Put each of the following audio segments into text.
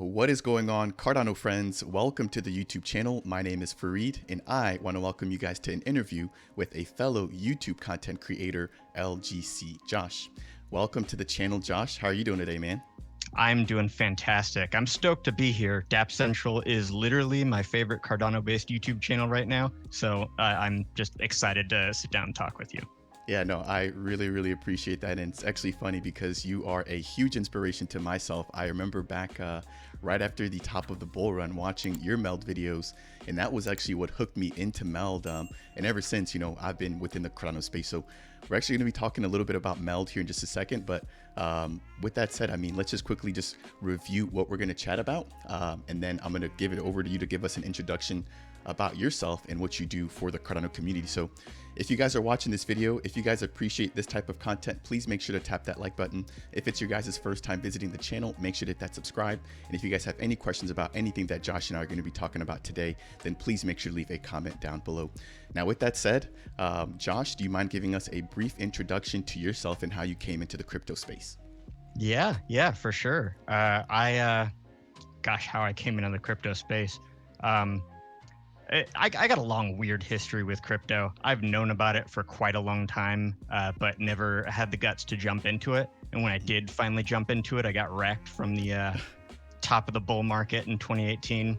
What is going on, Cardano friends? Welcome to the YouTube channel. My name is Fareed, and I want to welcome you guys to an interview with a fellow YouTube content creator, LGC Josh. Welcome to the channel, Josh. How are you doing today, man? I'm doing fantastic. I'm stoked to be here. Dapp Central is literally my favorite Cardano-based YouTube channel right now, so I'm just excited to sit down and talk with you. Yeah, no, I really appreciate that. And it's actually funny because you are a huge inspiration to myself. I remember back right after the top of the bull run watching your MELD videos, and that was actually what hooked me into MELD. And ever since, I've been within the Cardano space. So we're actually going to be talking a little bit about MELD here in just a second. But with that said, let's just quickly just review what we're going to chat about. And then I'm going to give it over to you to give us an introduction about yourself and what you do for the Cardano community. So if you guys are watching this video, if you guys appreciate this type of content, please make sure to tap that like button. If it's your guys' first time visiting the channel, make sure to hit that subscribe. And if you guys have any questions about anything that Josh and I are going to be talking about today, then please make sure to leave a comment down below. Now, with that said, Josh, do you mind giving us a brief introduction to yourself and how you came into the crypto space? Yeah, for sure. How I came into the crypto space. I got a long, weird history with crypto. I've known about it for quite a long time, but never had the guts to jump into it. And when I did finally jump into it, I got wrecked from the top of the bull market in 2018.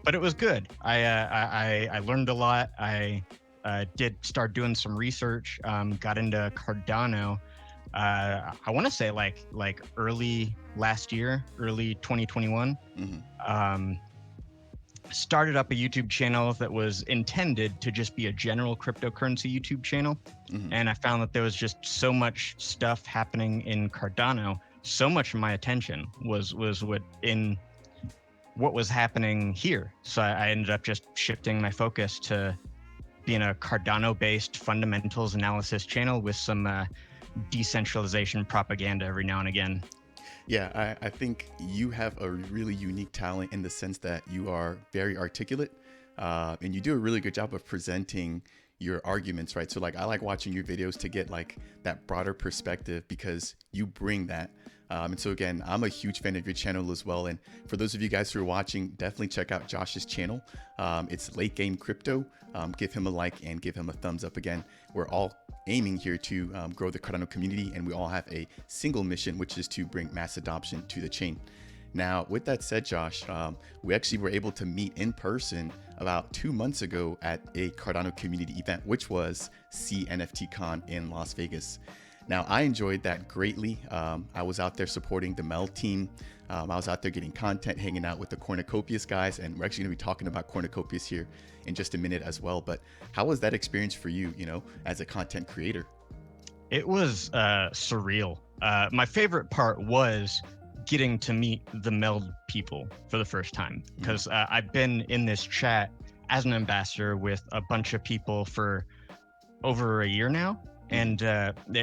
But it was good. I learned a lot. I did start doing some research, got into Cardano. I want to say like early last year, early 2021. Started up a YouTube channel that was intended to just be a general cryptocurrency YouTube channel. And I found that there was just so much stuff happening in Cardano. So much of my attention was what was happening here. So I ended up just shifting my focus to being a Cardano-based fundamentals analysis channel with some decentralization propaganda every now and again. Yeah, I think you have a really unique talent in the sense that you are very articulate and you do a really good job of presenting your arguments, right? So I like watching your videos to get that broader perspective because you bring that. And so again, I'm a huge fan of your channel as well. And for those of you guys who are watching, definitely check out Josh's channel. It's Late Game Crypto. Give him a like and give him a thumbs up. Again, we're all aiming here to grow the Cardano community, and we all have a single mission, which is to bring mass adoption to the chain. Now, with that said, Josh, we actually were able to meet in person about 2 months ago at a Cardano community event, which was CNFTcon in Las Vegas. Now, I enjoyed that greatly. I was out there supporting the MELD team. I was out there getting content, hanging out with the Cornucopias guys, and we're actually going to be talking about Cornucopias here in just a minute as well. But how was that experience for you, as a content creator? It was surreal. My favorite part was getting to meet the MELD people for the first time, because I've been in this chat as an ambassador with a bunch of people for over a year now. And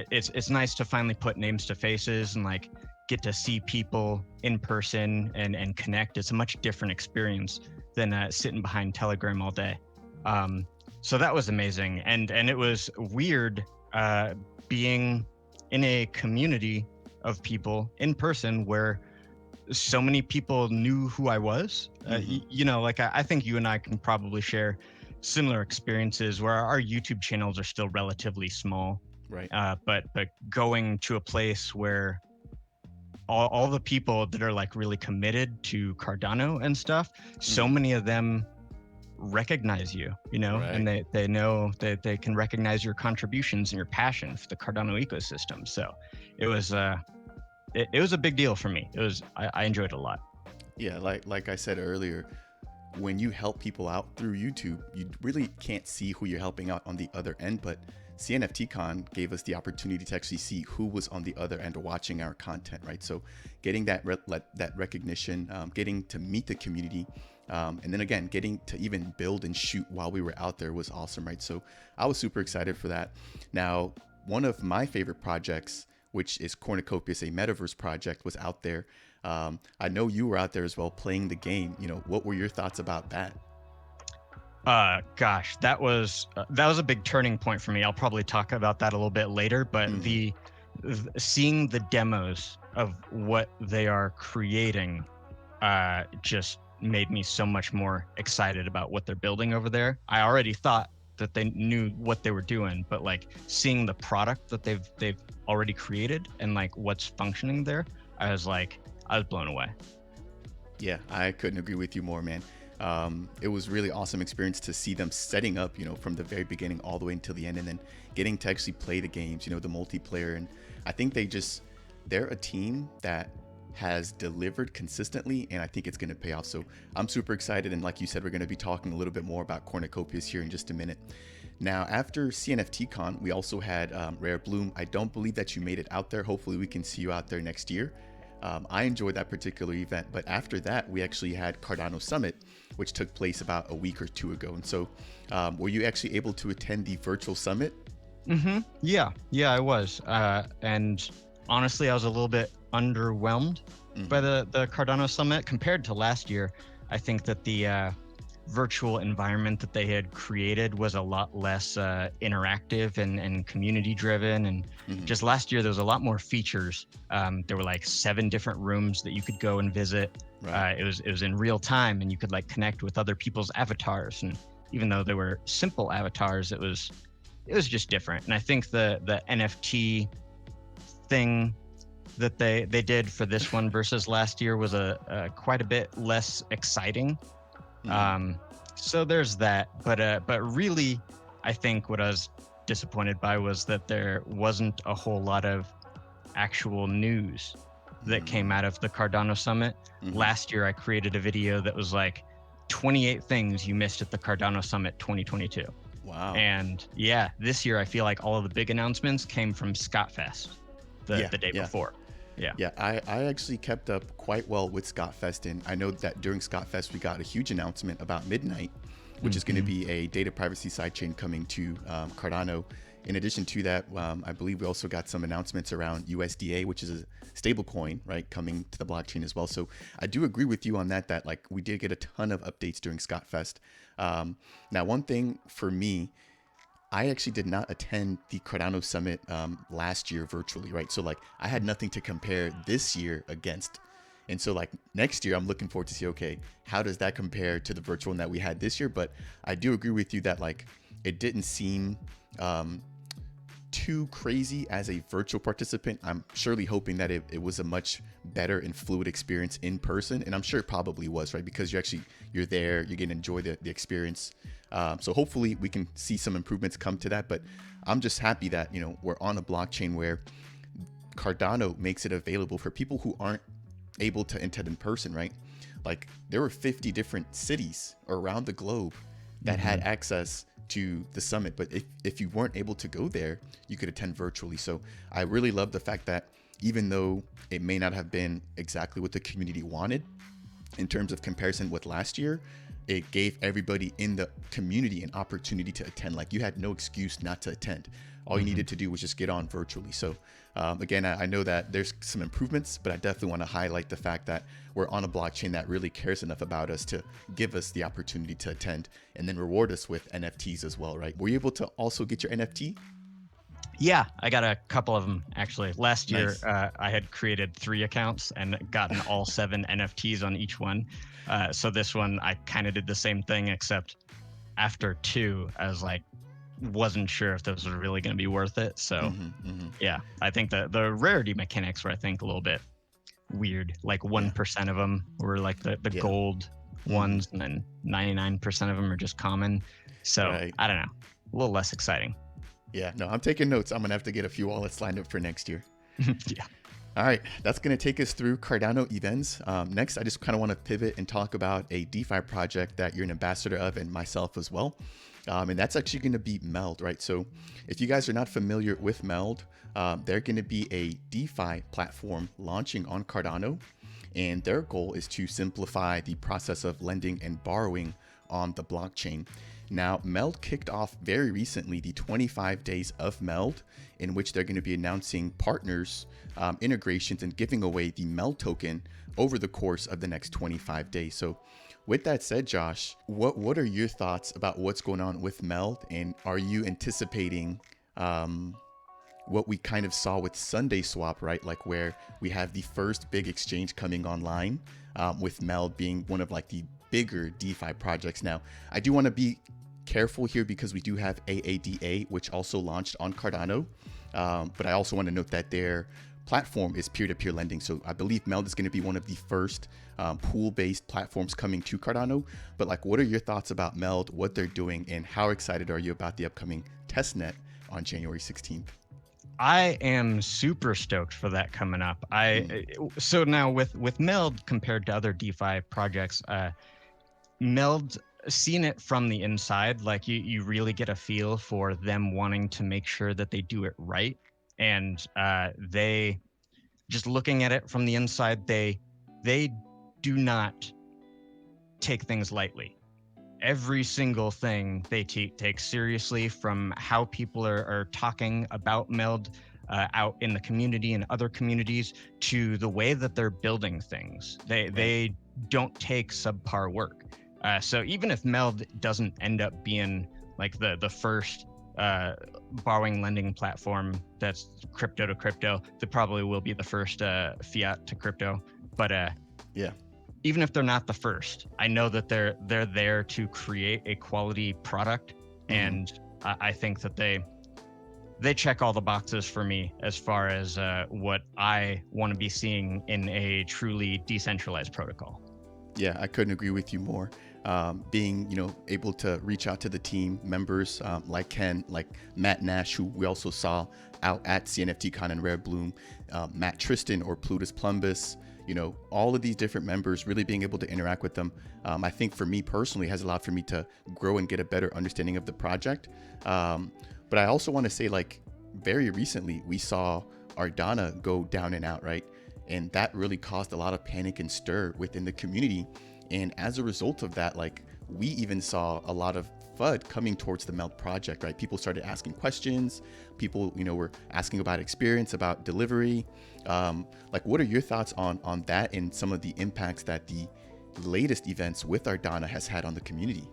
it's nice to finally put names to faces and get to see people in person and connect. It's a much different experience than sitting behind Telegram all day. So that was amazing. And it was weird being in a community of people in person where so many people knew who I was. I think you and I can probably share similar experiences where our YouTube channels are still relatively small, right? But going to a place where all the people that are really committed to Cardano and stuff, so many of them recognize you, Right. and they know that they can recognize your contributions and your passion for the Cardano ecosystem. So it was a big deal for me. I enjoyed it a lot. Yeah, like I said earlier, when you help people out through YouTube, you really can't see who you're helping out on the other end, but CNFTcon gave us the opportunity to actually see who was on the other end watching our content, right? So getting that recognition, getting to meet the community, and then again, getting to even build and shoot while we were out there was awesome, right? So I was super excited for that. Now, one of my favorite projects, which is Cornucopias, a Metaverse project, was out there. I know you were out there as well playing the game. What were your thoughts about that? Gosh, that was a big turning point for me. I'll probably talk about that a little bit later, but seeing the demos of what they are creating just made me so much more excited about what they're building over there. I already thought that they knew what they were doing, but like seeing the product that they've already created and like what's functioning there, I was blown away. Yeah, I couldn't agree with you more, man. It was really awesome experience to see them setting up, from the very beginning all the way until the end, and then getting to actually play the games, the multiplayer. And I think they're a team that has delivered consistently, and I think it's going to pay off. So I'm super excited. And like you said, we're going to be talking a little bit more about Cornucopias here in just a minute. Now, after CNFTcon, we also had Rare Bloom. I don't believe that you made it out there. Hopefully we can see you out there next year. I enjoyed that particular event, but after that, we actually had Cardano Summit, which took place about a week or two ago. And so were you actually able to attend the virtual summit? Yeah, I was. And honestly, I was a little bit underwhelmed by the Cardano Summit compared to last year. I think that the virtual environment that they had created was a lot less interactive and community driven. And just last year, there was a lot more features. There were like 7 different rooms that you could go and visit. Right. It was in real time, and you could like connect with other people's avatars. And even though they were simple avatars, it was just different. And I think the NFT thing that they did for this one versus last year was a quite a bit less exciting. So there's that, but really, I think what I was disappointed by was that there wasn't a whole lot of actual news that came out of the Cardano Summit. Last year, I created a video that was like 28 things you missed at the Cardano Summit 2022. Wow. And yeah, this year I feel like all of the big announcements came from ScottFest the day before. Yeah, I actually kept up quite well with ScottFest, and I know that during ScottFest we got a huge announcement about Midnight, which is going to be a data privacy sidechain coming to Cardano. In addition to that, I believe we also got some announcements around USDA, which is a stable coin, right, coming to the blockchain as well. So I do agree with you on that like we did get a ton of updates during ScottFest. Now, one thing for me, I actually did not attend the Cardano Summit last year virtually, right? So like I had nothing to compare this year against. And so like next year, I'm looking forward to see, okay, how does that compare to the virtual one that we had this year? But I do agree with you that like it didn't seem too crazy as a virtual participant. I'm surely hoping that it was a much better and fluid experience in person. And I'm sure it probably was, right? Because you're there, you're going to enjoy the experience. So hopefully we can see some improvements come to that. But I'm just happy that, we're on a blockchain where Cardano makes it available for people who aren't able to attend in person, right? Like there were 50 different cities around the globe that had access to the summit, but if you weren't able to go there, you could attend virtually. So I really love the fact that even though it may not have been exactly what the community wanted in terms of comparison with last year, it gave everybody in the community an opportunity to attend. Like you had no excuse not to attend. All you needed to do was just get on virtually. So again, I know that there's some improvements, but I definitely want to highlight the fact that we're on a blockchain that really cares enough about us to give us the opportunity to attend and then reward us with NFTs as well, right? Were you able to also get your NFT? Yeah, I got a couple of them actually. Last year, Nice. I had created 3 accounts and gotten all 7 NFTs on each one. So this one, I kind of did the same thing, except after 2, I was like, wasn't sure if this was really going to be worth it. So yeah, I think the rarity mechanics were, I think, a little bit weird. Like 1% of them were like the gold ones, and then 99% of them are just common. So I don't know, a little less exciting. Yeah, no, I'm taking notes. I'm gonna have to get a few wallets lined up for next year. Yeah. All right, that's going to take us through Cardano events. Next, I just kind of want to pivot and talk about a DeFi project that you're an ambassador of, and myself as well. And that's actually going to be MELD, right? So if you guys are not familiar with MELD, they're going to be a DeFi platform launching on Cardano. And their goal is to simplify the process of lending and borrowing on the blockchain. Now, MELD kicked off very recently the 25 days of MELD, in which they're going to be announcing partners, integrations, and giving away the MELD token over the course of the next 25 days. So with that said, Josh, what are your thoughts about what's going on with MELD, and are you anticipating what we kind of saw with Sunday Swap, right? Like where we have the first big exchange coming online, with MELD being one of like the bigger DeFi projects. Now, I do want to be careful here because we do have AADA, which also launched on Cardano. But I also want to note that their platform is peer-to-peer lending. So I believe MELD is going to be one of the first pool-based platforms coming to Cardano. But like, what are your thoughts about MELD, what they're doing, and how excited are you about the upcoming testnet on January 16th? I am super stoked for that coming up. So now with MELD compared to other DeFi projects, MELD, seeing it from the inside, like you really get a feel for them wanting to make sure that they do it right. And they, just looking at it from the inside, they do not take things lightly. Every single thing they take seriously, from how people are talking about MELD out in the community and other communities, to the way that they're building things. They don't take subpar work. So even if MELD doesn't end up being like the first borrowing lending platform that's crypto to crypto, they probably will be the first fiat to crypto. But yeah. Even if they're not the first, I know that they're there to create a quality product, and I think that they check all the boxes for me as far as what I want to be seeing in a truly decentralized protocol. Yeah, I couldn't agree with you more. Being, able to reach out to the team members like Ken, like Matt Nash, who we also saw out at CNFTcon and Rare Bloom, Matt Tristan or Plutus Plumbus, all of these different members, really being able to interact with them, I think for me personally has allowed for me to grow and get a better understanding of the project. But I also want to say, like, very recently we saw Ardana go down and out, right? And that really caused a lot of panic and stir within the community. And as a result of that, like, we even saw a lot of FUD coming towards the MELD project, right? People started asking questions. People, were asking about experience, about delivery. Like, what are your thoughts on that and some of the impacts that the latest events with Ardana has had on the community?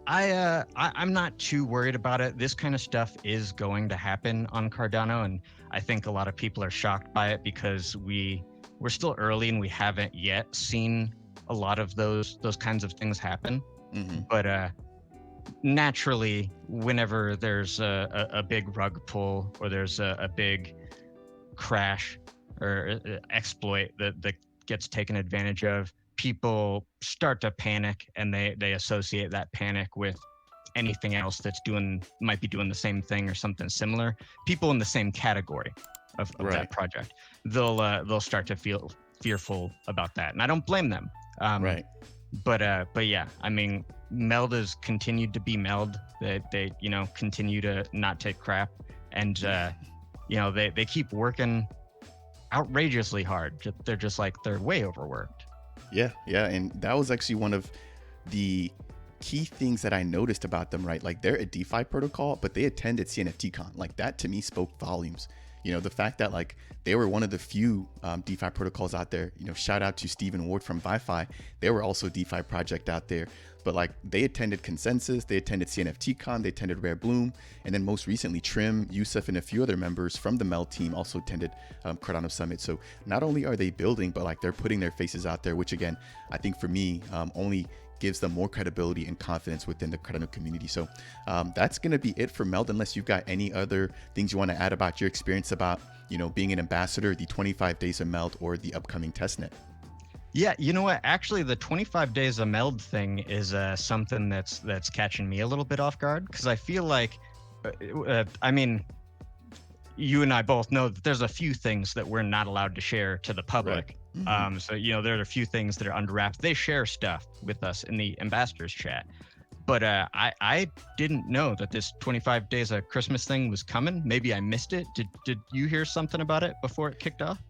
I'm not too worried about it. This kind of stuff is going to happen on Cardano, and I think a lot of people are shocked by it because we're still early and we haven't yet seen a lot of those kinds of things happen. But naturally, whenever there's a big rug pull or there's a big crash or exploit that gets taken advantage of, people start to panic, and they associate that panic with anything else that's might be doing the same thing or something similar. People in the same category of Right. that project, they'll start to feel fearful about that, and I don't blame them. Right. But yeah, I mean, MELD has continued to be MELD. They continue to not take crap, and they keep working outrageously hard. They're way overworked. Yeah, and that was actually one of the key things that I noticed about them, right? Like, they're a DeFi protocol, but they attended CNFTcon. Like, that to me spoke volumes. The fact that, like, they were one of the few DeFi protocols out there. Shout out to Stephen Ward from ViFi. They were also a DeFi project out there. But, like, they attended Consensus, they attended CNFTcon, they attended Rare Bloom, and then most recently Trim, Yusuf, and a few other members from the MELD team also attended Cardano Summit. So not only are they building, but, like, they're putting their faces out there, which again, I think for me only gives them more credibility and confidence within the Cardano community. So that's going to be it for MELD, unless you've got any other things you want to add about your experience about, being an ambassador, the 25 days of MELD, or the upcoming testnet. Yeah, you know what? Actually, the 25 days of MELD thing is something that's catching me a little bit off guard, because I feel like, I mean, you and I both know that there's a few things that we're not allowed to share to the public. Right. So there are a few things that are under wraps. They share stuff with us in the ambassadors chat, but I didn't know that this 25 days of Christmas thing was coming. Maybe I missed it. Did you hear something about it before it kicked off?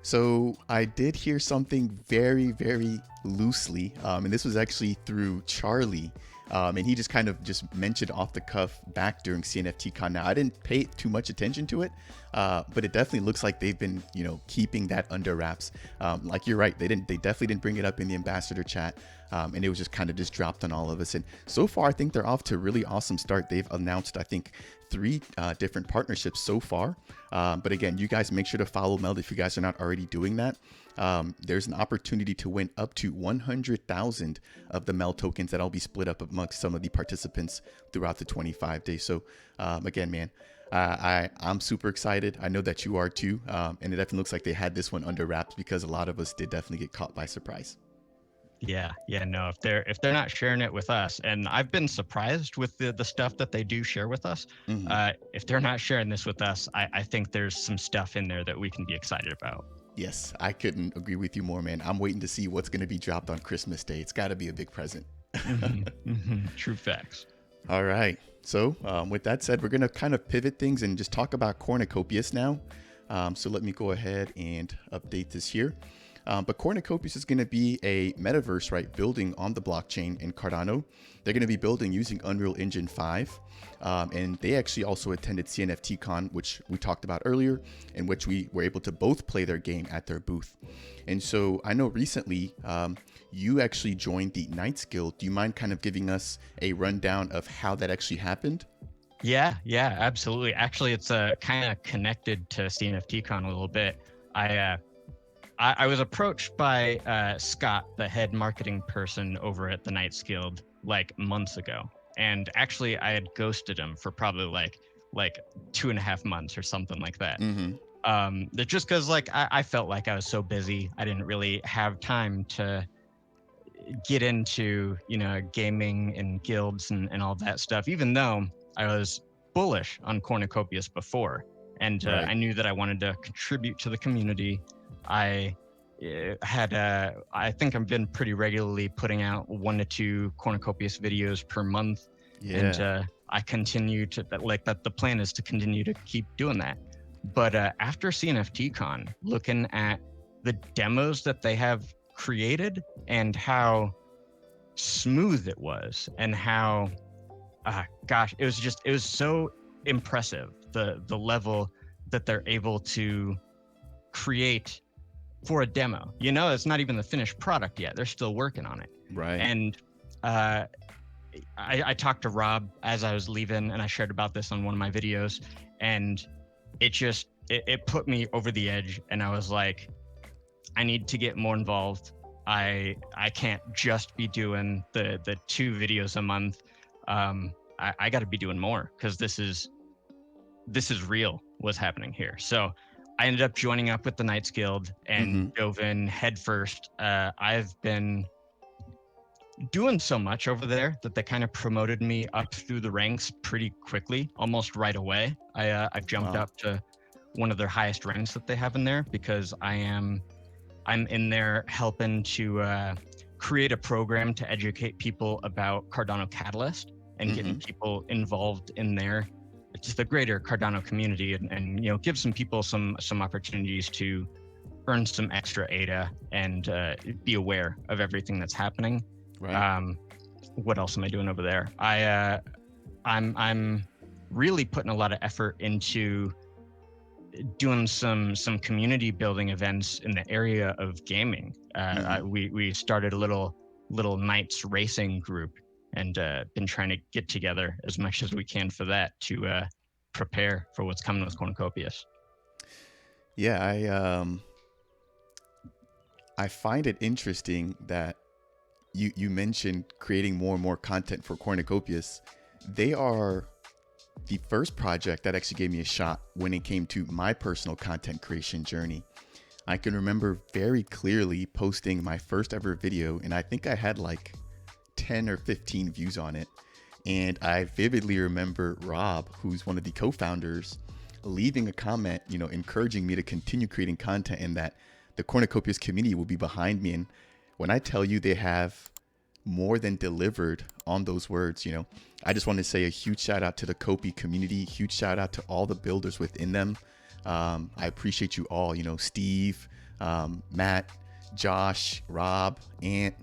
So I did hear something very, very loosely, and this was actually through Charlie, and he just kind of just mentioned off the cuff back during CNFTcon. Now, I didn't pay too much attention to it, But it definitely looks like they've been, keeping that under wraps. Like you're right, they definitely didn't bring it up in the ambassador chat. And it was just kind of just dropped on all of us. And so far, I think they're off to a really awesome start. They've announced, I think, 3 different partnerships so far. But again, you guys make sure to follow MELD if you guys are not already doing that. There's an opportunity to win up to 100,000 of the MELD tokens that'll be split up amongst some of the participants throughout the 25 days. So again, man, I'm super excited. I know that you are too. And it definitely looks like they had this one under wraps because a lot of us did definitely get caught by surprise. Yeah, no, if they're not sharing it with us, and I've been surprised with the stuff that they do share with us. If they're not sharing this with us, I think there's some stuff in there that we can be excited about. Yes, I couldn't agree with you more, man. I'm waiting to see what's going to be dropped on Christmas Day. It's got to be a big present. True facts. All right. So with that said, we're going to kind of pivot things and just talk about Cornucopias now. So let me go ahead and update this here. But Cornucopias is going to be a metaverse, right, building on the blockchain in Cardano. They're going to be building using Unreal Engine 5. And they actually also attended CNFTcon, which we talked about earlier, in which we were able to both play their game at their booth. And so I know recently you actually joined the Knights Guild. Do you mind kind of giving us a rundown of how that actually happened? Yeah, absolutely. Actually, it's kind of connected to CNFTcon a little bit. I was approached by Scott, the head marketing person over at the Knights Guild, like months ago. And actually, I had ghosted him for probably like 2.5 months or something like that. Just because I felt like I was so busy, I didn't really have time to get into gaming and guilds and all that stuff. Even though I was bullish on Cornucopias before, and Right. I knew that I wanted to contribute to the community. I think I've been pretty regularly putting out 1 to 2 Cornucopias videos per month. Yeah. And I continue to that. The plan is to continue to keep doing that. But after CNFTcon, looking at the demos that they have created and how smooth it was, and how, it was so impressive, the level that they're able to create for a demo. It's not even the finished product yet. They're still working on it. Right. And I talked to Rob as I was leaving, and I shared about this on one of my videos, and it put me over the edge. And I was like, I need to get more involved. I can't just be doing the 2 videos a month. I got to be doing more, because this is real what's happening here. So I ended up joining up with the Knights Guild and dove in headfirst. I've been doing so much over there that they kind of promoted me up through the ranks pretty quickly, almost right away. I jumped up to one of their highest ranks that they have in there, because I'm in there helping to create a program to educate people about Cardano Catalyst and getting people involved in there. Just the greater Cardano community, and give some people some opportunities to earn some extra ADA and be aware of everything that's happening. Right. What else am I doing over there? I'm really putting a lot of effort into doing some community building events in the area of gaming. We started a little Knights racing group, and been trying to get together as much as we can for that to prepare for what's coming with Cornucopias. Yeah, I find it interesting that you mentioned creating more and more content for Cornucopias. They are the first project that actually gave me a shot when it came to my personal content creation journey. I can remember very clearly posting my first ever video, and I think I had like 10 or 15 views on it. And I vividly remember Rob, who's one of the co-founders, leaving a comment, encouraging me to continue creating content, and that the Cornucopias community will be behind me. And when I tell you they have more than delivered on those words, I just want to say a huge shout out to the Kopi community, huge shout out to all the builders within them. I appreciate you all, Steve, Matt, Josh, Rob, Ant,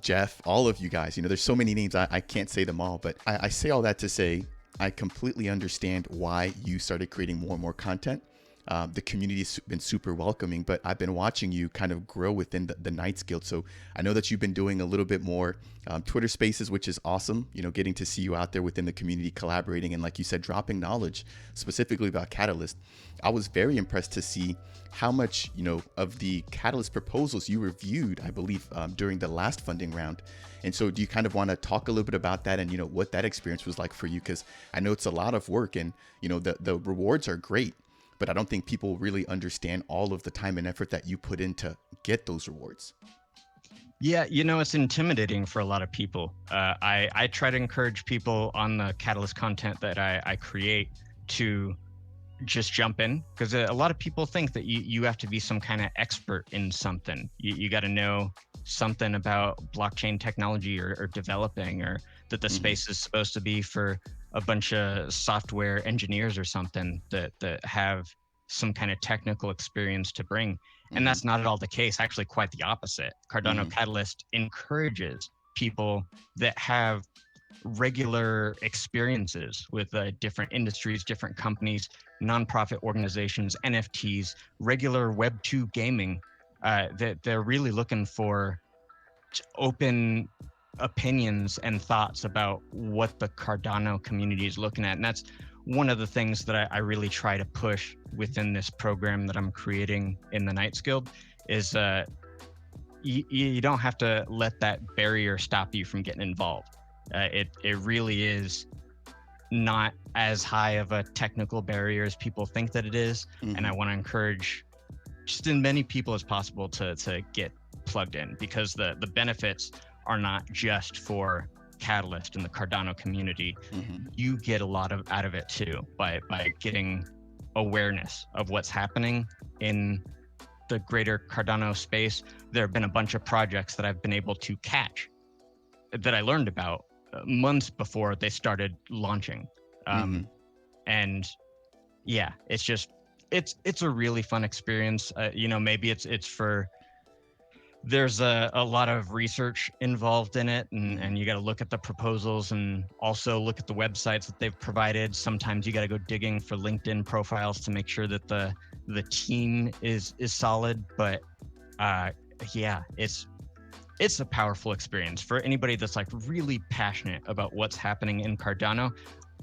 Jeff, all of you guys. There's so many names, I can't say them all, but I say all that to say I completely understand why you started creating more and more content. The community has been super welcoming, but I've been watching you kind of grow within the Knights Guild. So I know that you've been doing a little bit more Twitter Spaces, which is awesome. You know, getting to see you out there within the community, collaborating, and like you said, dropping knowledge specifically about Catalyst. I was very impressed to see how much, you know, of the Catalyst proposals you reviewed, I believe, during the last funding round. And so do you kind of want to talk a little bit about that and, you know, what that experience was like for you? Because I know it's a lot of work and, you know, the rewards are great, but I don't think people really understand all of the time and effort that you put in to get those rewards. Yeah, you know, it's intimidating for a lot of people. I try to encourage people on the Catalyst content that I create to just jump in, because a lot of people think that you have to be some kind of expert in something. You got to know something about blockchain technology or developing, or that the space is supposed to be for a bunch of software engineers or something that have some kind of technical experience to bring. And that's not at all the case. Actually, quite the opposite. Cardano Catalyst encourages people that have regular experiences with different industries, different companies, nonprofit organizations, NFTs, regular Web 2 gaming, that they're really looking for open opinions and thoughts about what the Cardano community is looking at. And that's one of the things that I really try to push within this program that I'm creating in the Knights Guild is you don't have to let that barrier stop you from getting involved. It really is not as high of a technical barrier as people think that it is. And I want to encourage just as many people as possible to get plugged in, because the benefits are not just for Catalyst and the Cardano community. You get a lot out of it too by getting awareness of what's happening in the greater Cardano space. There have been a bunch of projects that I've been able to catch that I learned about months before they started launching. And yeah, it's just it's a really fun experience. You know, maybe it's for, there's a lot of research involved in it, and you got to look at the proposals and also look at the websites that they've provided. Sometimes you got to go digging for LinkedIn profiles to make sure that the team is solid. But yeah, it's a powerful experience for anybody that's like really passionate about what's happening in Cardano.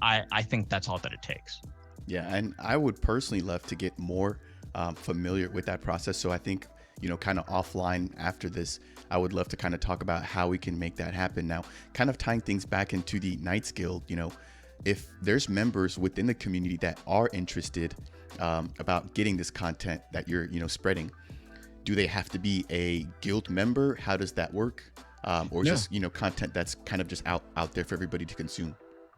I think that's all that it takes. Yeah, and I would personally love to get more familiar with that process. So I think, you know, kind of offline after this, I would love to kind of talk about how we can make that happen. Now, kind of tying things back into the Knights Guild, you know, if there's members within the community that are interested about getting this content that you're, you know, spreading, do they have to be a guild member? How does that work? Or just, you know, content that's kind of just out there for everybody to consume?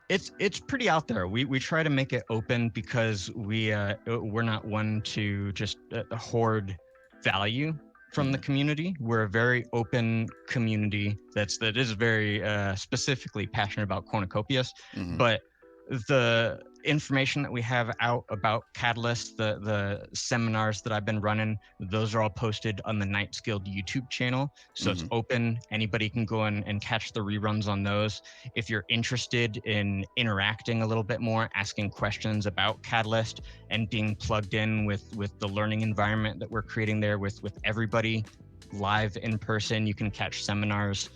It's pretty out there. We try to make it open because we're not one to just hoard value from the community. We're a very open community that is very specifically passionate about Cornucopias. But the information that we have out about Catalyst, the seminars that I've been running, those are all posted on the Knights Guild YouTube channel. So it's open. Anybody can go in and catch the reruns on those. If you're interested in interacting a little bit more, asking questions about Catalyst and being plugged in with the learning environment that we're creating there with everybody live in person, you can catch seminars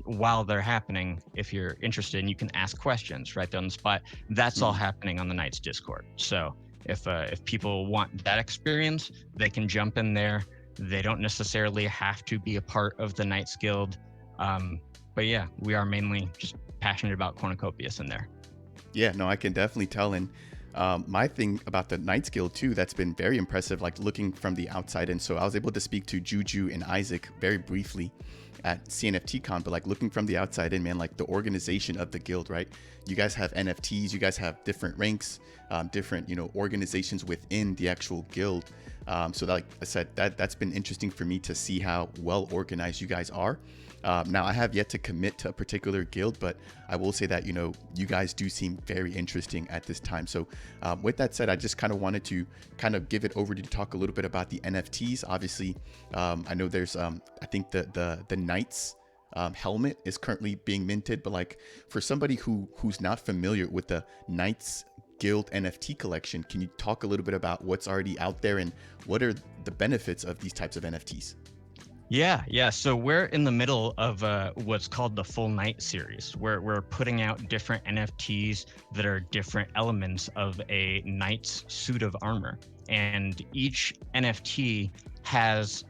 while they're happening. If you're interested, and you can ask questions right there on the spot. That's all happening on the Knights Discord. So if people want that experience, they can jump in there. They don't necessarily have to be a part of the Knights Guild. But yeah, we are mainly just passionate about Cornucopias in there. Yeah, no, I can definitely tell. And my thing about the Knights Guild too, that's been very impressive, like looking from the outside. And so I was able to speak to Juju and Isaac very briefly at CNFTcon, but like looking from the outside in, man, like the organization of the guild, right? You guys have NFTs, you guys have different ranks, different, you know, organizations within the actual guild. So like I said, that's been interesting for me to see how well organized you guys are. Now, I have yet to commit to a particular guild, but I will say that, you know, you guys do seem very interesting at this time. So with that said, I just kind of wanted to kind of give it over to talk a little bit about the NFTs. Obviously, I know there's, I think the Knights helmet is currently being minted. But like for somebody who's not familiar with the Knights Guild NFT collection, can you talk a little bit about what's already out there and what are the benefits of these types of NFTs? Yeah. So we're in the middle of what's called the Full Night series, where we're putting out different NFTs that are different elements of a knight's suit of armor. And each NFT has,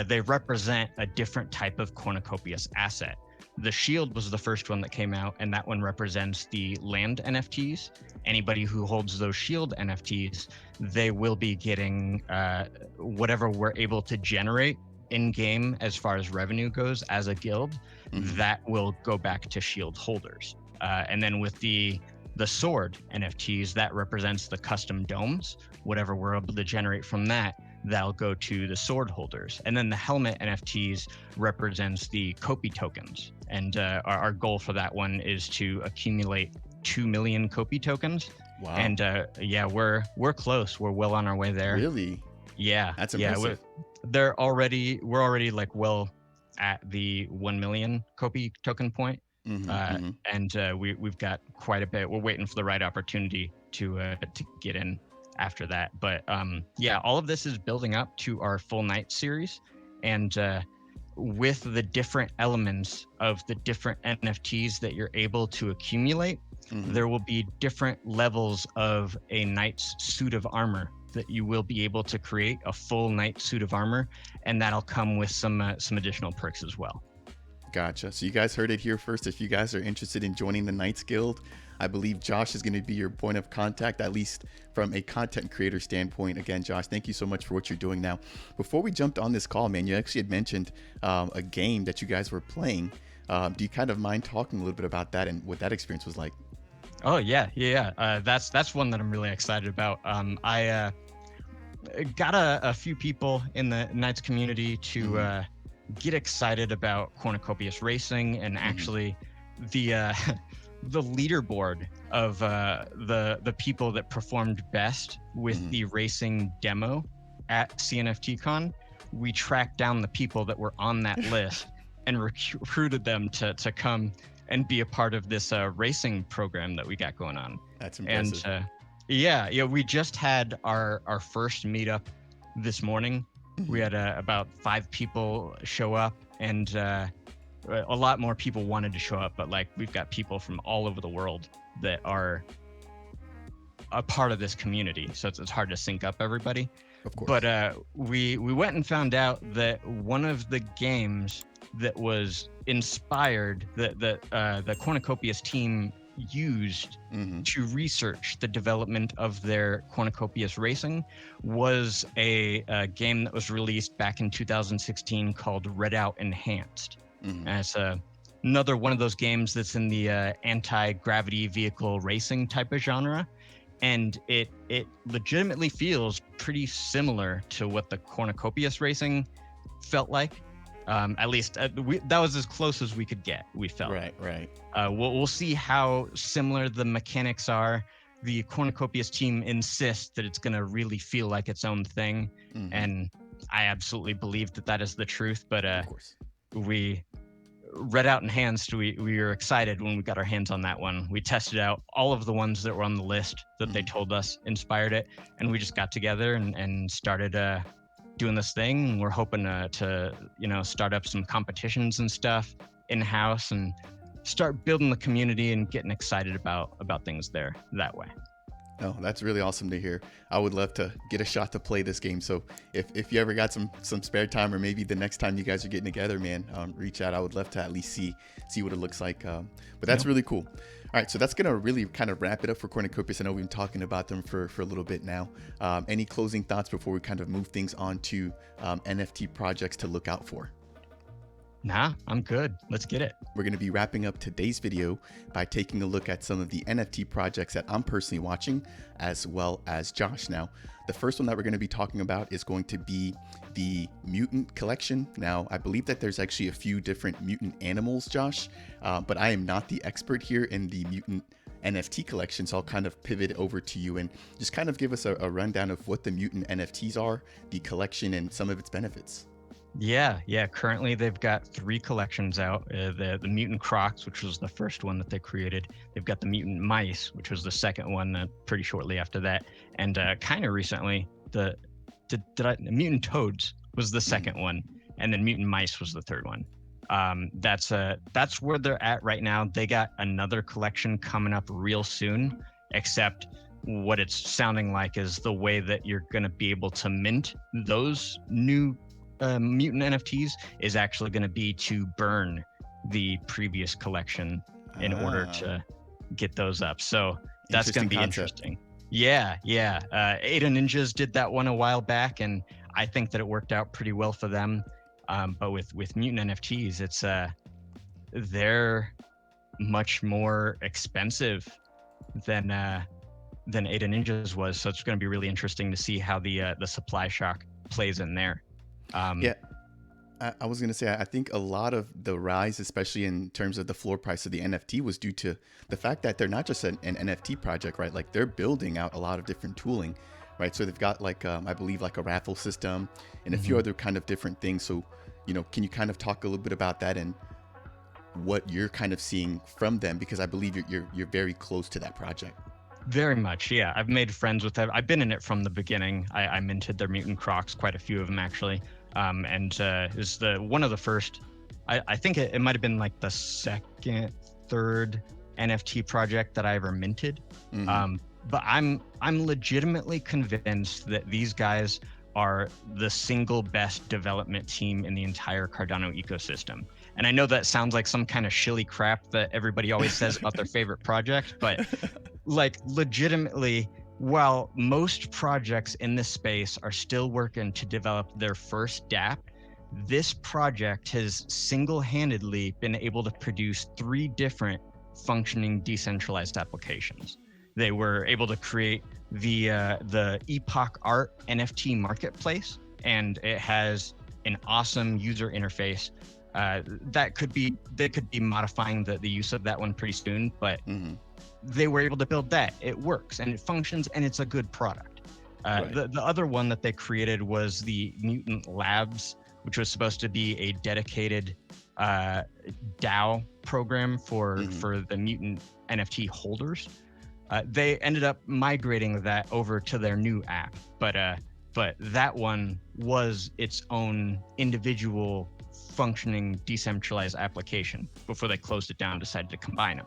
they represent a different type of Cornucopias asset. The shield was the first one that came out, and that one represents the land NFTs. Anybody who holds those shield NFTs, they will be getting whatever we're able to generate in game as far as revenue goes as a guild, that will go back to shield holders. And then with the sword NFTs, that represents the custom domes. Whatever we're able to generate from that, that'll go to the sword holders. And then the helmet NFTs represents the Kopi tokens. And our goal for that one is to accumulate 2 million Kopi tokens. Wow. And yeah, we're close. We're well on our way there. Really? Yeah. That's impressive. We're already like well at the 1 million Kopi token point. And we've got quite a bit. We're waiting for the right opportunity to get in after that. But yeah, all of this is building up to our Full Night series. And with the different elements of the different NFTs that you're able to accumulate, there will be different levels of a knight's suit of armor that you will be able to create, a full knight suit of armor, and that'll come with some additional perks as well. Gotcha. So you guys heard it here first. If you guys are interested in joining the Knights Guild, I believe Josh is going to be your point of contact, at least from a content creator standpoint. Again, Josh, thank you so much for what you're doing now. Before we jumped on this call, man, you actually had mentioned a game that you guys were playing. Do you kind of mind talking a little bit about that and what that experience was like? Oh yeah. That's one that I'm really excited about. I got a few people in the Knights community to get excited about Cornucopias racing, and actually the leaderboard of the people that performed best with the racing demo at CNFTcon. We tracked down the people that were on that list and recruited them to come and be a part of this racing program that we got going on. That's impressive. And yeah, we just had our first meetup this morning. We had about 5 people show up, and a lot more people wanted to show up, but like we've got people from all over the world that are a part of this community, so it's hard to sync up everybody. Of course. But we went and found out that one of the games that was inspired, that the Cornucopias team used to research the development of their Cornucopias racing, was a game that was released back in 2016 called RedOut Enhanced. And it's another one of those games that's in the anti-gravity vehicle racing type of genre. And it legitimately feels pretty similar to what the Cornucopias racing felt like. At least that was as close as we could get, we felt. Right. We'll see how similar the mechanics are. The Cornucopias team insists that it's going to really feel like its own thing. And I absolutely believe that is the truth. But of course. We RedOut Enhanced, we were excited when we got our hands on that one. We tested out all of the ones that were on the list that they told us inspired it. And we just got together and started doing this thing. We're hoping to start up some competitions and stuff in-house and start building the community and getting excited about things there that way. Oh, that's really awesome to hear. I would love to get a shot to play this game. So if you ever got some spare time, or maybe the next time you guys are getting together, man, reach out. I would love to at least see what it looks like. But that's really cool. All right, so that's going to really kind of wrap it up for Cornucopias. I know we've been talking about them for a little bit now. Any closing thoughts before we kind of move things on to NFT projects to look out for? Nah, I'm good. Let's get it. We're going to be wrapping up today's video by taking a look at some of the NFT projects that I'm personally watching, as well as Josh. Now, the first one that we're going to be talking about is going to be the Mutant Collection. Now, I believe that there's actually a few different mutant animals, Josh, but I am not the expert here in the Mutant NFT Collection, so I'll kind of pivot over to you and just kind of give us a rundown of what the Mutant NFTs are, the collection, and some of its benefits. Yeah. Currently, they've got 3 collections out. The Mutant Crocs, which was the first one that they created. They've got the Mutant Mice, which was the second one, pretty shortly after that. And kind of recently, Mutant Toads was the second one, and then Mutant Mice was the third one. That's where they're at right now. They got another collection coming up real soon, except what it's sounding like is the way that you're going to be able to mint those new Mutant NFTs is actually going to be to burn the previous collection in order to get those up. So that's going to be interesting. Yeah. Ada Ninjas did that one a while back, and I think that it worked out pretty well for them. But with Mutant NFTs, it's they're much more expensive than Ada Ninjas was. So it's going to be really interesting to see how the supply shock plays in there. Yeah, I was going to say, I think a lot of the rise, especially in terms of the floor price of the NFT, was due to the fact that they're not just an NFT project, right? Like they're building out a lot of different tooling, right? So they've got like, I believe like a raffle system and a few other kind of different things. So, can you kind of talk a little bit about that and what you're kind of seeing from them? Because I believe you're very close to that project. Very much, yeah. I've made friends with them. I've been in it from the beginning. I minted their Mutant Crocs, quite a few of them actually. And is one of the first. I think it might have been like the second, third NFT project that I ever minted. But I'm legitimately convinced that these guys are the single best development team in the entire Cardano ecosystem. And I know that sounds like some kind of shilly crap that everybody always says about their favorite project, but like legitimately, while most projects in this space are still working to develop their first dApp, this project has single-handedly been able to produce 3 different functioning decentralized applications. They were able to create the Epoch Art NFT marketplace, and it has an awesome user interface. They could be modifying the use of that one pretty soon, but they were able to build that. It works and it functions and it's a good product. Right. The other one that they created was the Mutant Labs, which was supposed to be a dedicated DAO program for the Mutant NFT holders. They ended up migrating that over to their new app, but that one was its own individual functioning decentralized application before they closed it down and decided to combine them.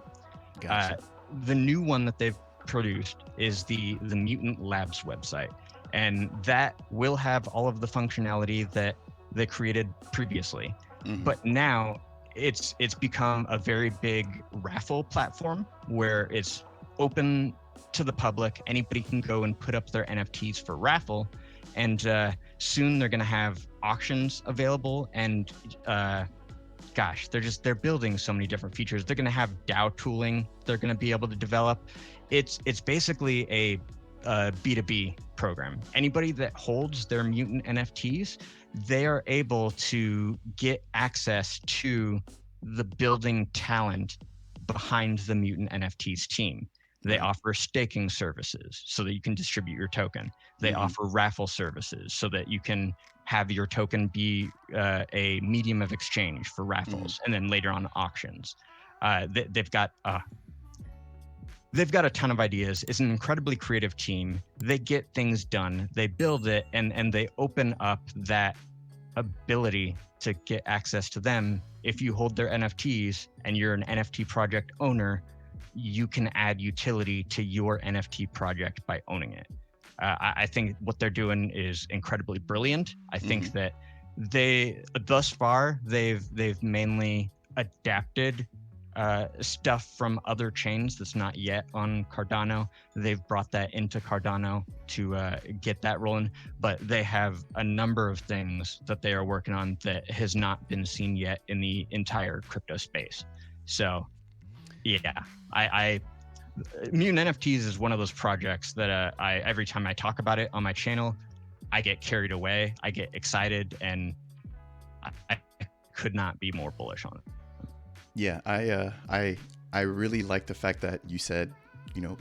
Gotcha. The new one that they've produced is the Mutant Labs website, and that will have all of the functionality that they created previously. But now it's become a very big raffle platform where it's open to the public. Anybody can go and put up their NFTs for raffle, and soon they're going to have auctions available. And they're building so many different features. They're going to have DAO tooling they're going to be able to develop. It's basically a B2B program. Anybody that holds their Mutant NFTs, they are able to get access to the building talent behind the Mutant NFTs team. They offer staking services so that you can distribute your token. They offer raffle services so that you can have your token be a medium of exchange for raffles, and then later on auctions. They've got a ton of ideas. It's an incredibly creative team. They get things done. They build it, and they open up that ability to get access to them. If you hold their NFTs and you're an NFT project owner, you can add utility to your NFT project by owning it. I think what they're doing is incredibly brilliant. I think that thus far they've mainly adapted stuff from other chains that's not yet on Cardano. They've brought that into Cardano to get that rolling, but they have a number of things that they are working on that has not been seen yet in the entire crypto space. So yeah, Mutant NFTs is one of those projects that every time I talk about it on my channel, I get carried away, I get excited, and I could not be more bullish on it. Yeah, I really like the fact that you said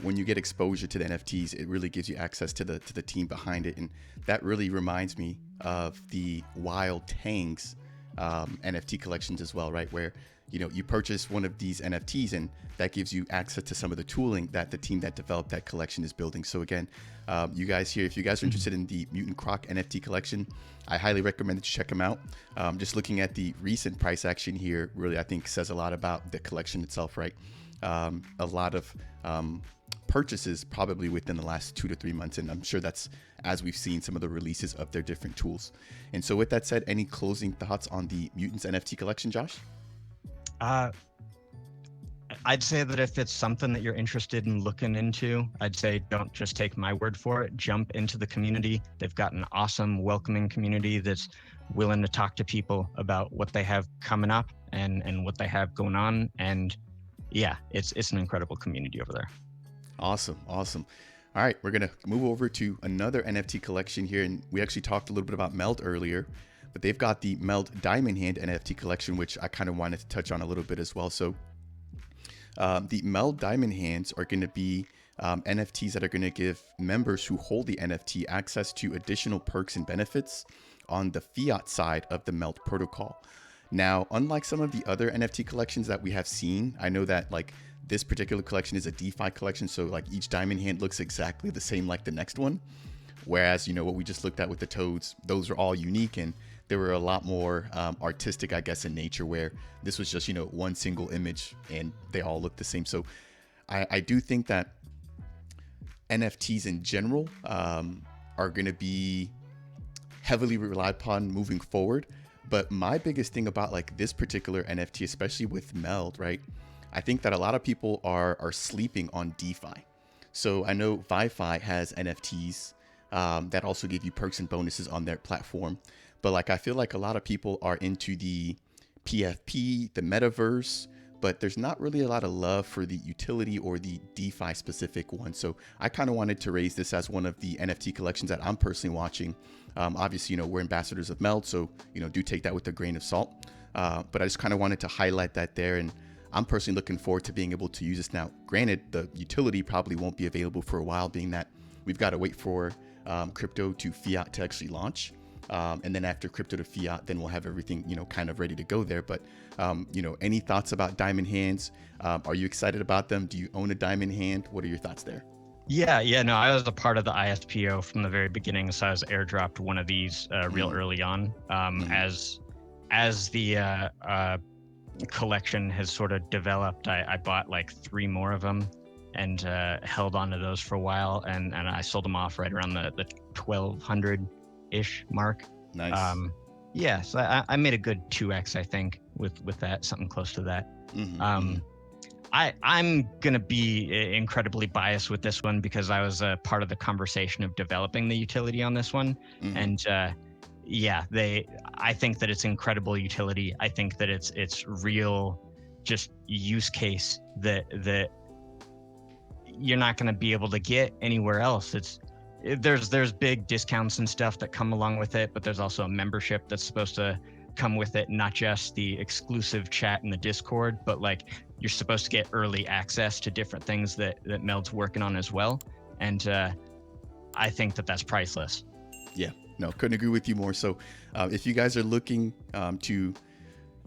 when you get exposure to the NFTs, it really gives you access to the team behind it. And that really reminds me of the Wild Tangs NFT collections as well, right? Where, you purchase one of these NFTs and that gives you access to some of the tooling that the team that developed that collection is building. So again, you guys here, if you guys are interested in the Mutant NFT Collection, I highly recommend that you check them out. Just looking at the recent price action here, really, I think says a lot about the collection itself, right? A lot of purchases probably within the last 2 to 3 months. And I'm sure that's as we've seen some of the releases of their different tools. And so with that said, any closing thoughts on the Mutants NFT Collection, Josh? I'd say that if it's something that you're interested in looking into, I'd say don't just take my word for it. Jump into the community. They've got an awesome, welcoming community that's willing to talk to people about what they have coming up and what they have going on. And yeah, it's an incredible community over there. Awesome. All right, we're gonna move over to another NFT collection here, and we actually talked a little bit about MELD earlier, but they've got the MELD Diamond Hand NFT Collection, which I kind of wanted to touch on a little bit as well. So the MELD Diamond Hands are going to be NFTs that are going to give members who hold the NFT access to additional perks and benefits on the fiat side of the MELD protocol. Now, unlike some of the other NFT collections that we have seen, I know that like this particular collection is a DeFi collection, so like each diamond hand looks exactly the same like the next one. Whereas, what we just looked at with the toads, those are all unique and they were a lot more artistic, I guess, in nature, where this was just, one single image and they all look the same. So I do think that NFTs in general are going to be heavily relied upon moving forward. But my biggest thing about like this particular NFT, especially with MELD, right? I think that a lot of people are sleeping on DeFi. So I know ViFi has NFTs that also give you perks and bonuses on their platform. But like, I feel like a lot of people are into the PFP, the Metaverse, but there's not really a lot of love for the utility or the DeFi specific one. So I kind of wanted to raise this as one of the NFT collections that I'm personally watching. Obviously, we're ambassadors of MELD, so, do take that with a grain of salt. But I just kind of wanted to highlight that there. And I'm personally looking forward to being able to use this now. Granted, the utility probably won't be available for a while, being that we've got to wait for crypto to fiat to actually launch. And then after crypto to fiat, then we'll have everything, kind of ready to go there. But, any thoughts about diamond hands? Are you excited about them? Do you own a diamond hand? What are your thoughts there? Yeah, no, I was a part of the ISPO from the very beginning. So I was airdropped one of these real early on. As the collection has sort of developed, I bought like 3 more of them and held on to those for a while. And I sold them off right around the 1,200-ish mark. Nice. Yeah, so I made a good 2x, I think, with that, something close to that. I'm going to be incredibly biased with this one because I was a part of the conversation of developing the utility on this one. And I think that it's incredible utility. I think that it's real just use case that you're not going to be able to get anywhere else. There's big discounts and stuff that come along with it, but there's also a membership that's supposed to come with it, not just the exclusive chat in the Discord, but like you're supposed to get early access to different things that MELD's working on as well. And I think that that's priceless. Yeah, no, couldn't agree with you more. So if you guys are looking to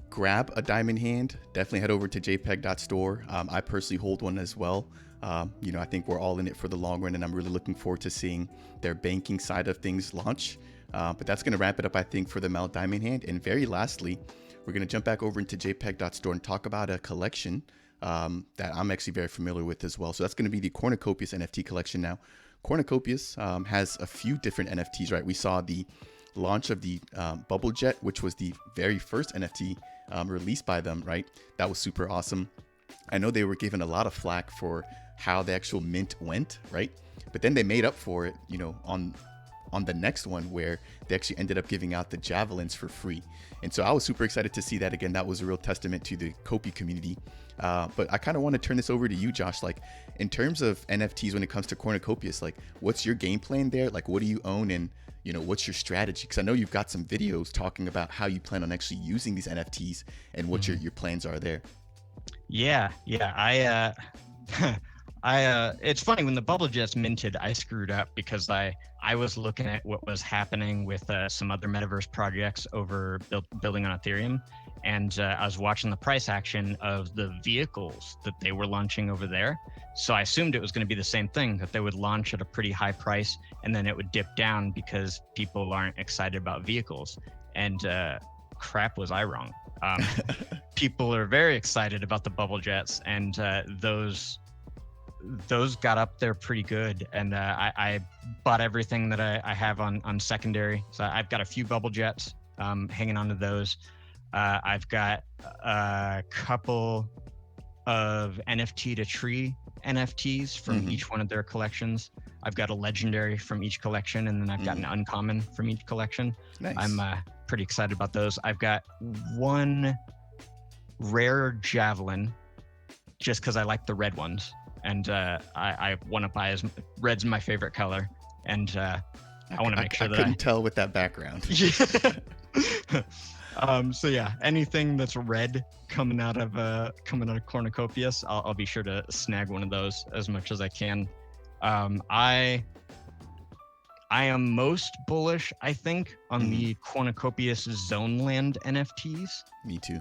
grab a diamond hand, definitely head over to jpeg.store. I personally hold one as well. I think we're all in it for the long run, and I'm really looking forward to seeing their banking side of things launch. But that's going to wrap it up, I think, for the MELD Diamond Hand. And very lastly, we're going to jump back over into jpeg.store and talk about a collection that I'm actually very familiar with as well. So that's going to be the Cornucopias NFT Collection. Now, Cornucopias has a few different NFTs, right? We saw the launch of the Bubble Jet, which was the very first NFT released by them, right? That was super awesome. I know they were given a lot of flack for how the actual mint went, right? But then they made up for it, on the next one where they actually ended up giving out the javelins for free. And so I was super excited to see that. Again, that was a real testament to the Kopi community. But I kind of want to turn this over to you, Josh. Like, in terms of NFTs, when it comes to Cornucopias, like, what's your game plan there? Like, what do you own, and what's your strategy? Because I know you've got some videos talking about how you plan on actually using these NFTs and what your plans are there. Yeah. It's funny when the bubble jets minted, I screwed up because I was looking at what was happening with some other metaverse projects over building on Ethereum, and I was watching the price action of the vehicles that they were launching over there. So I assumed it was going to be the same thing, that they would launch at a pretty high price and then it would dip down because people aren't excited about vehicles. And crap, was I wrong. People are very excited about the bubble jets, and those got up there pretty good. And I bought everything that I have on secondary. So I've got a few bubble jets, hanging on to those. I've got a couple of NFT to tree NFTs from each one of their collections. I've got a legendary from each collection, and then I've got an uncommon from each collection. Nice. I'm pretty excited about those. I've got one rare javelin just because I like the red ones, and I want to buy red's my favorite color, and I want to make sure I that couldn't tell with that background. So yeah, anything that's red coming out of Cornucopias, I'll be sure to snag one of those as much as I can. I am most bullish, I think, on the Cornucopias Zone Land NFTs. Me too.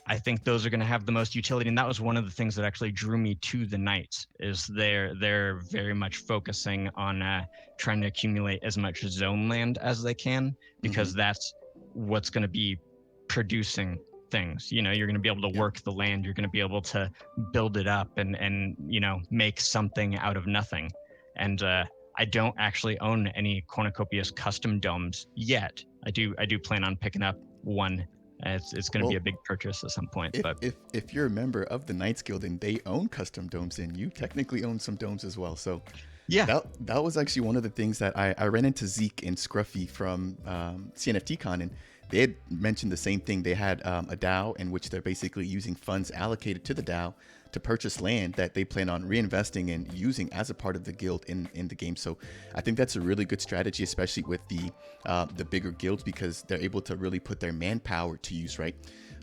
I think those are going to have the most utility, and that was one of the things that actually drew me to the Knights. Is they're very much focusing on trying to accumulate as much zone land as they can, because that's what's going to be producing things. You know, you're going to be able to work the land. You're going to be able to build it up and you know, make something out of nothing. And I don't actually own any Cornucopias custom domes yet. I do plan on picking up one. It's going to be a big purchase at some point. If you're a member of the Knights Guild and they own custom domes, then you technically own some domes as well. So yeah, that was actually one of the things that I ran into Zeke and Scruffy from CNFTcon, and they had mentioned the same thing. They had a DAO in which they're basically using funds allocated to the DAO to purchase land that they plan on reinvesting and using as a part of the guild in the game. So I think that's a really good strategy, especially with the bigger guilds, because they're able to really put their manpower to use, right?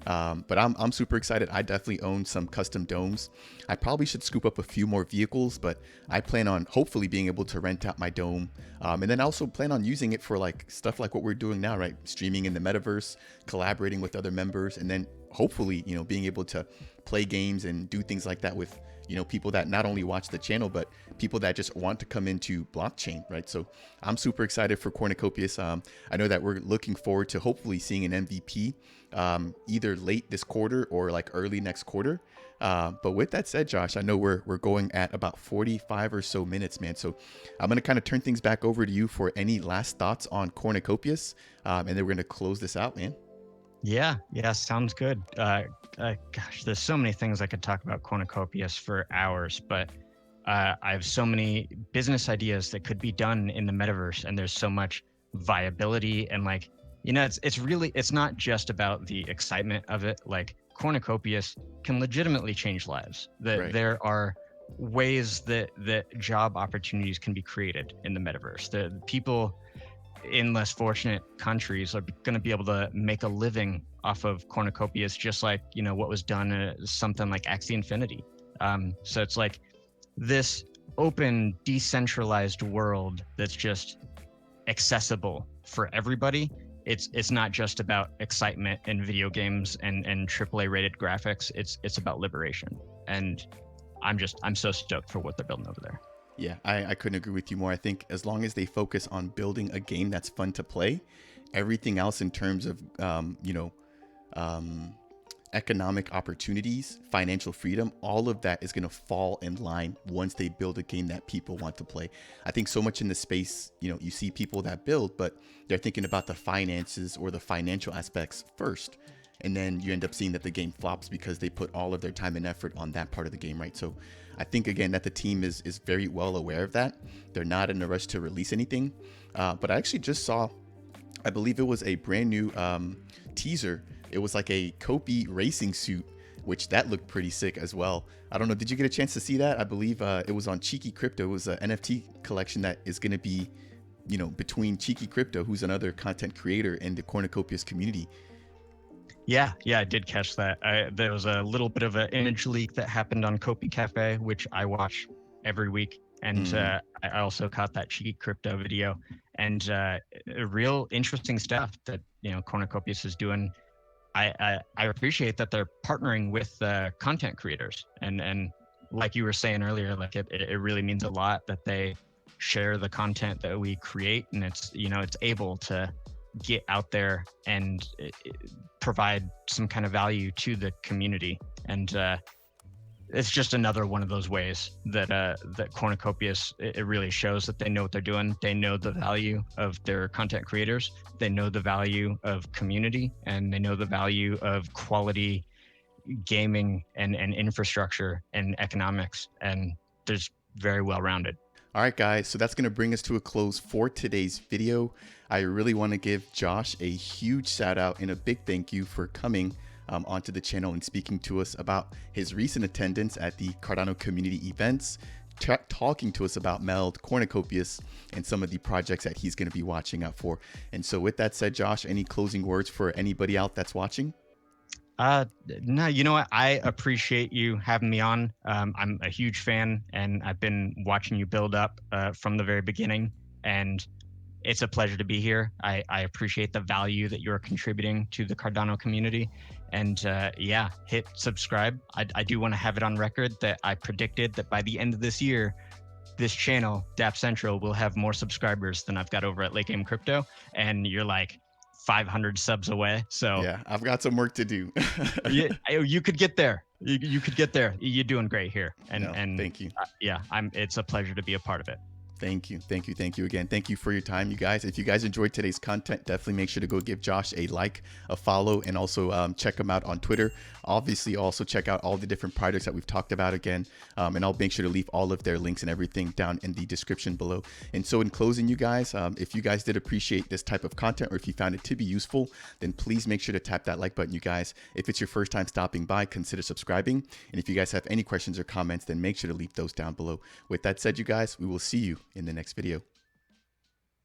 But I'm super excited. I definitely own some custom domes. I probably should scoop up a few more vehicles, but I plan on hopefully being able to rent out my dome. And then also plan on using it for like stuff like what we're doing now, right? Streaming in the metaverse, collaborating with other members, and then hopefully, you know, being able to play games and do things like that with, you know, people that not only watch the channel, but people that just want to come into blockchain, right? So I'm super excited for Cornucopias. I know that we're looking forward to hopefully seeing an MVP either late this quarter or like early next quarter. But with that said, Josh, I know we're going at about 45 or so minutes, man. So I'm going to kind of turn things back over to you for any last thoughts on Cornucopias. And then we're going to close this out, man. Yeah, sounds good. Gosh, there's so many things I could talk about Cornucopias for hours, but I have so many business ideas that could be done in the metaverse, and there's so much viability, and like, you know, it's not just about the excitement of it. Like, Cornucopias can legitimately change lives. There are ways that job opportunities can be created in the metaverse. The people in less fortunate countries are going to be able to make a living off of Cornucopias, just like, you know, what was done something like Axie Infinity. So it's like this open, decentralized world that's just accessible for everybody. It's not just about excitement in video games and AAA rated graphics. It's about liberation. And I'm so stoked for what they're building over there. Yeah, I couldn't agree with you more. I think as long as they focus on building a game that's fun to play, everything else in terms of, economic opportunities, financial freedom, all of that is going to fall in line once they build a game that people want to play. I think so much in the space, you know, you see people that build, but they're thinking about the finances or the financial aspects first. And then you end up seeing that the game flops because they put all of their time and effort on that part of the game, right? So I think, again, that the team is very well aware of that. They're not in a rush to release anything. But I actually just saw, I believe it was a brand new teaser. It was like a Kopi racing suit, which that looked pretty sick as well. I don't know. Did you get a chance to see that? I believe it was on Cheeky Crypto. It was an NFT collection that is going to be, you know, between Cheeky Crypto, who's another content creator, and the Cornucopias community. Yeah, I did catch that. There was a little bit of an image leak that happened on Kopi Cafe, which I watch every week. And I also caught that cheeky crypto video, and real interesting stuff that Cornucopias is doing. I appreciate that they're partnering with content creators, and like you were saying earlier, like it really means a lot that they share the content that we create, and it's able to get out there and provide some kind of value to the community. And it's just another one of those ways that that Cornucopias, it really shows that they know what they're doing. They know the value of their content creators. They know the value of community, and they know the value of quality gaming and infrastructure and economics. And they're just very well rounded. All right, guys, so that's going to bring us to a close for today's video. I really want to give Josh a huge shout out and a big thank you for coming onto the channel and speaking to us about his recent attendance at the Cardano community events, talking to us about MELD, Cornucopias, and some of the projects that he's going to be watching out for. And so with that said, Josh, any closing words for anybody out that's watching? No, you know what? I appreciate you having me on. I'm a huge fan, and I've been watching you build up from the very beginning, and it's a pleasure to be here. I appreciate the value that you're contributing to the Cardano community. And yeah, hit subscribe. I do want to have it on record that I predicted that by the end of this year, this channel, Dapp Central, will have more subscribers than I've got over at Late Game Crypto. And you're like 500 subs away. So yeah, I've got some work to do. you could get there. You could get there. You're doing great here. And thank you. Yeah, it's a pleasure to be a part of it. Thank you. Thank you. Thank you again. Thank you for your time, you guys. If you guys enjoyed today's content, definitely make sure to go give Josh a like, a follow, and also check him out on Twitter. Obviously, also check out all the different projects that we've talked about again. And I'll make sure to leave all of their links and everything down in the description below. And so in closing, you guys, if you guys did appreciate this type of content, or if you found it to be useful, then please make sure to tap that like button, you guys. If it's your first time stopping by, consider subscribing. And if you guys have any questions or comments, then make sure to leave those down below. With that said, you guys, we will see you in the next video.